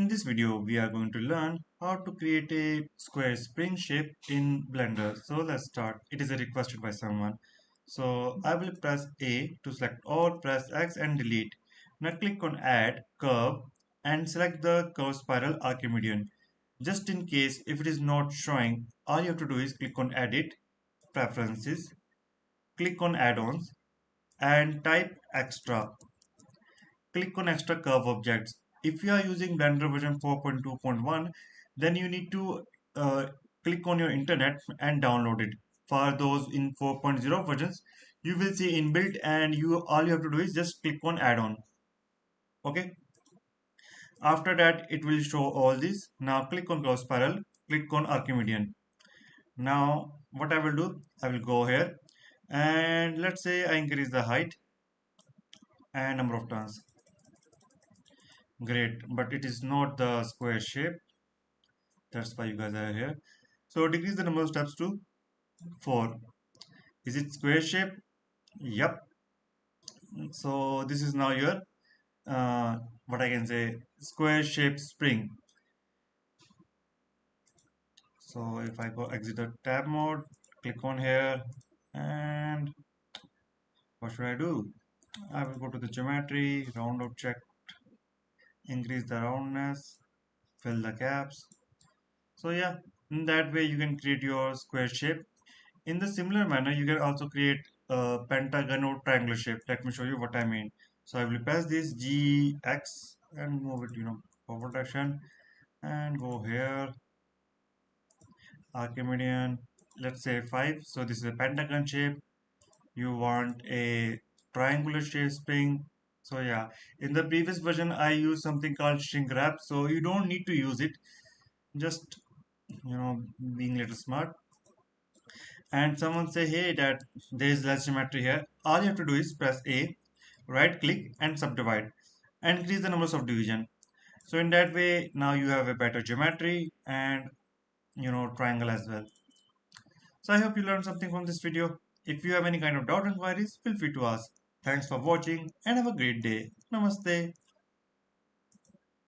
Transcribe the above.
In this video, we are going to learn how to create a square spring shape in Blender. So let's start. It is requested by someone. So I will press A to select all, press X and delete. Now click on Add Curve and select the curve spiral Archimedean. Just in case if it is not showing, all you have to do is click on Edit, Preferences, click on Add-ons and type Extra. Click on extra curve objects. If you are using Blender version 4.2.1, then you need to uh, click on your internet and download it. For those in 4.0 versions, you will see inbuilt and you all you have to do is just click on add-on. Okay. After that, it will show all this. Now click on curve spiral, click on Archimedean. Now what I will do, I will go here and let's say I increase the height and number of turns. Great, but it is not the square shape. That's why you guys are here. So decrease the number of steps to 4. Is it square shape? Yep. So this is now your what I can say square shape spring. So if I go exit the tab mode, click on here and what should I do? I will go to the geometry, round object, increase the roundness, fill the gaps. So yeah, in that way you can create your square shape. In the similar manner, you can also create a pentagon or triangular shape. Let me show you what I mean. So I will press this GX and move it, forward direction and go here, Archimedean, let's say 5. So this is a pentagon shape. You want a triangular shape spring. So yeah, in the previous version, I used something called shrink wrap. So you don't need to use it. Just, being a little smart. And someone say, hey, that there is less geometry here. All you have to do is press A, right click and subdivide and increase the numbers of division. So in that way, now you have a better geometry and triangle as well. So I hope you learned something from this video. If you have any kind of doubt or inquiries, feel free to ask. Thanks for watching and have a great day. Namaste.